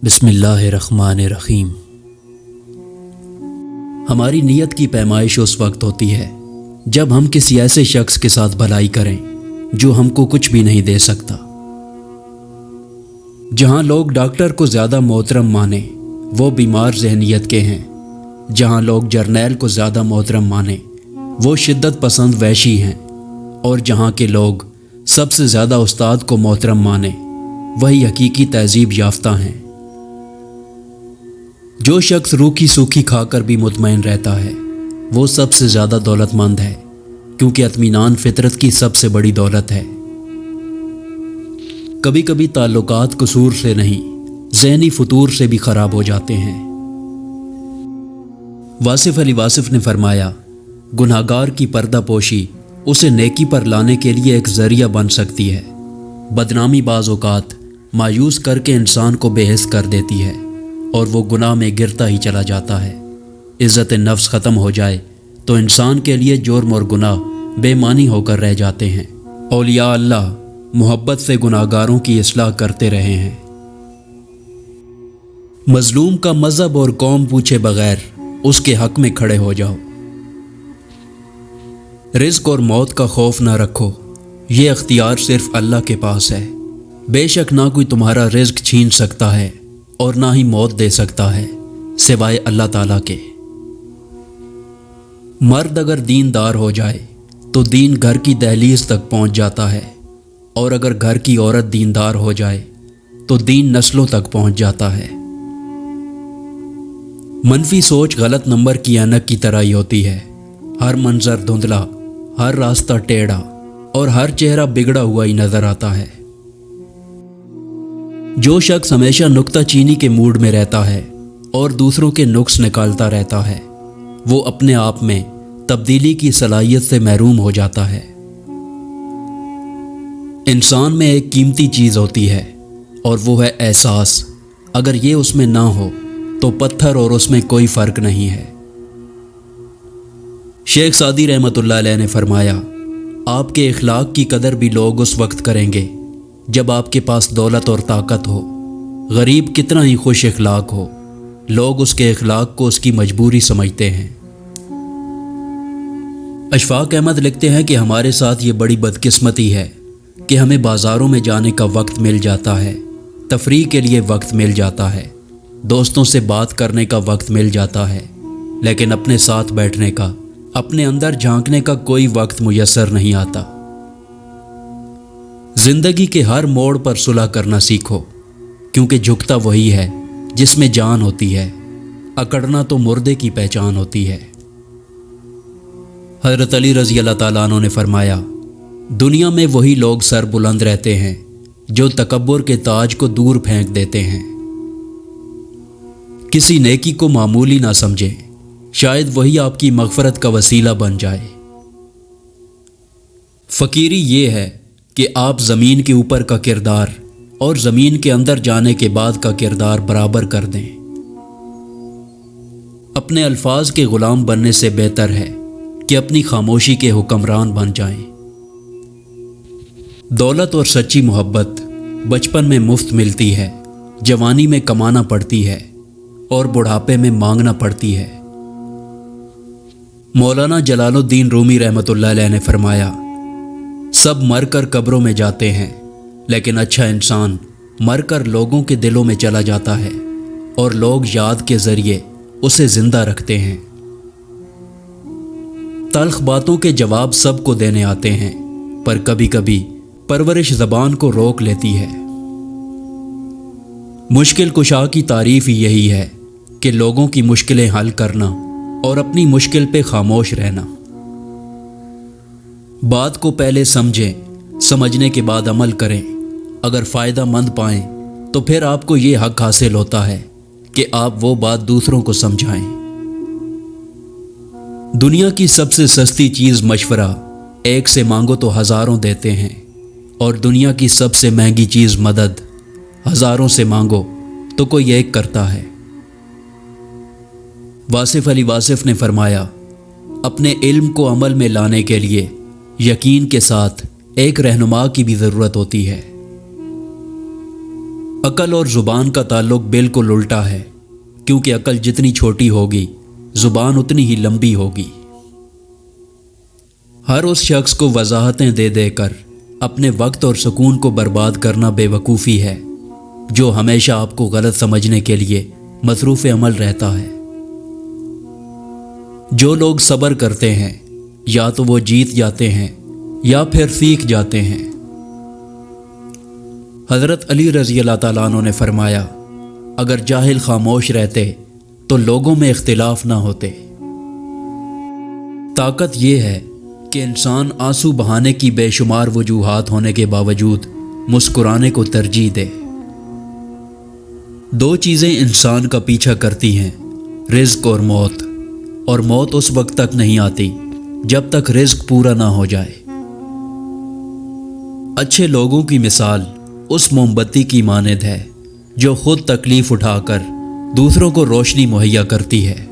بسم اللہ الرحمن الرحیم۔ ہماری نیت کی پیمائش اس وقت ہوتی ہے جب ہم کسی ایسے شخص کے ساتھ بھلائی کریں جو ہم کو کچھ بھی نہیں دے سکتا۔ جہاں لوگ ڈاکٹر کو زیادہ محترم مانیں وہ بیمار ذہنیت کے ہیں، جہاں لوگ جرنیل کو زیادہ محترم مانیں وہ شدت پسند وحشی ہیں، اور جہاں کے لوگ سب سے زیادہ استاد کو محترم مانیں وہی حقیقی تہذیب یافتہ ہیں۔ جو شخص روکھی سوکھی کھا کر بھی مطمئن رہتا ہے وہ سب سے زیادہ دولت مند ہے، کیونکہ اطمینان فطرت کی سب سے بڑی دولت ہے۔ کبھی کبھی تعلقات قصور سے نہیں، ذہنی فطور سے بھی خراب ہو جاتے ہیں۔ واصف علی واصف نے فرمایا، گناہگار کی پردہ پوشی اسے نیکی پر لانے کے لیے ایک ذریعہ بن سکتی ہے۔ بدنامی بعض اوقات مایوس کر کے انسان کو بے حس کر دیتی ہے اور وہ گناہ میں گرتا ہی چلا جاتا ہے۔ عزت نفس ختم ہو جائے تو انسان کے لیے جرم اور گناہ بے معنی ہو کر رہ جاتے ہیں۔ اولیاء اللہ محبت سے گناہگاروں کی اصلاح کرتے رہے ہیں۔ مظلوم کا مذہب اور قوم پوچھے بغیر اس کے حق میں کھڑے ہو جاؤ۔ رزق اور موت کا خوف نہ رکھو، یہ اختیار صرف اللہ کے پاس ہے۔ بے شک نہ کوئی تمہارا رزق چھین سکتا ہے اور نہ ہی موت دے سکتا ہے سوائے اللہ تعالیٰ کے۔ مرد اگر دیندار ہو جائے تو دین گھر کی دہلیز تک پہنچ جاتا ہے، اور اگر گھر کی عورت دیندار ہو جائے تو دین نسلوں تک پہنچ جاتا ہے۔ منفی سوچ غلط نمبر کی اینک کی طرح ہی ہوتی ہے، ہر منظر دھندلا، ہر راستہ ٹیڑھا اور ہر چہرہ بگڑا ہوا ہی نظر آتا ہے۔ جو شخص ہمیشہ نکتہ چینی کے موڈ میں رہتا ہے اور دوسروں کے نقص نکالتا رہتا ہے وہ اپنے آپ میں تبدیلی کی صلاحیت سے محروم ہو جاتا ہے۔ انسان میں ایک قیمتی چیز ہوتی ہے اور وہ ہے احساس، اگر یہ اس میں نہ ہو تو پتھر اور اس میں کوئی فرق نہیں ہے۔ شیخ سعدی رحمۃ اللہ علیہ نے فرمایا، آپ کے اخلاق کی قدر بھی لوگ اس وقت کریں گے جب آپ کے پاس دولت اور طاقت ہو۔ غریب کتنا ہی خوش اخلاق ہو، لوگ اس کے اخلاق کو اس کی مجبوری سمجھتے ہیں۔ اشفاق احمد لکھتے ہیں کہ ہمارے ساتھ یہ بڑی بدقسمتی ہے کہ ہمیں بازاروں میں جانے کا وقت مل جاتا ہے، تفریح کے لیے وقت مل جاتا ہے، دوستوں سے بات کرنے کا وقت مل جاتا ہے، لیکن اپنے ساتھ بیٹھنے کا، اپنے اندر جھانکنے کا کوئی وقت میسر نہیں آتا۔ زندگی کے ہر موڑ پر صلح کرنا سیکھو، کیونکہ جھکتا وہی ہے جس میں جان ہوتی ہے، اکڑنا تو مردے کی پہچان ہوتی ہے۔ حضرت علی رضی اللہ تعالیٰ عنہ نے فرمایا، دنیا میں وہی لوگ سر بلند رہتے ہیں جو تکبر کے تاج کو دور پھینک دیتے ہیں۔ کسی نیکی کو معمولی نہ سمجھیں، شاید وہی آپ کی مغفرت کا وسیلہ بن جائے۔ فقیری یہ ہے کہ آپ زمین کے اوپر کا کردار اور زمین کے اندر جانے کے بعد کا کردار برابر کر دیں۔ اپنے الفاظ کے غلام بننے سے بہتر ہے کہ اپنی خاموشی کے حکمران بن جائیں۔ دولت اور سچی محبت بچپن میں مفت ملتی ہے، جوانی میں کمانا پڑتی ہے اور بڑھاپے میں مانگنا پڑتی ہے۔ مولانا جلال الدین رومی رحمۃ اللہ علیہ نے فرمایا، سب مر کر قبروں میں جاتے ہیں، لیکن اچھا انسان مر کر لوگوں کے دلوں میں چلا جاتا ہے اور لوگ یاد کے ذریعے اسے زندہ رکھتے ہیں۔ تلخ باتوں کے جواب سب کو دینے آتے ہیں، پر کبھی کبھی پرورش زبان کو روک لیتی ہے۔ مشکل کشا کی تعریف ہی یہی ہے کہ لوگوں کی مشکلیں حل کرنا اور اپنی مشکل پہ خاموش رہنا۔ بات کو پہلے سمجھیں، سمجھنے کے بعد عمل کریں۔ اگر فائدہ مند پائیں تو پھر آپ کو یہ حق حاصل ہوتا ہے کہ آپ وہ بات دوسروں کو سمجھائیں۔ دنیا کی سب سے سستی چیز مشورہ، ایک سے مانگو تو ہزاروں دیتے ہیں، اور دنیا کی سب سے مہنگی چیز مدد، ہزاروں سے مانگو تو کوئی ایک کرتا ہے۔ واصف علی واصف نے فرمایا، اپنے علم کو عمل میں لانے کے لیے یقین کے ساتھ ایک رہنما کی بھی ضرورت ہوتی ہے۔ عقل اور زبان کا تعلق بالکل الٹا ہے، کیونکہ عقل جتنی چھوٹی ہوگی زبان اتنی ہی لمبی ہوگی۔ ہر اس شخص کو وضاحتیں دے دے کر اپنے وقت اور سکون کو برباد کرنا بے وقوفی ہے، جو ہمیشہ آپ کو غلط سمجھنے کے لیے مصروف عمل رہتا ہے۔ جو لوگ صبر کرتے ہیں یا تو وہ جیت جاتے ہیں یا پھر سیکھ جاتے ہیں۔ حضرت علی رضی اللہ تعالیٰ عنہ نے فرمایا، اگر جاہل خاموش رہتے تو لوگوں میں اختلاف نہ ہوتے۔ طاقت یہ ہے کہ انسان آنسو بہانے کی بے شمار وجوہات ہونے کے باوجود مسکرانے کو ترجیح دے۔ دو چیزیں انسان کا پیچھا کرتی ہیں، رزق اور موت اس وقت تک نہیں آتی جب تک رزق پورا نہ ہو جائے۔ اچھے لوگوں کی مثال اس موم بتی کی مانند ہے جو خود تکلیف اٹھا کر دوسروں کو روشنی مہیا کرتی ہے۔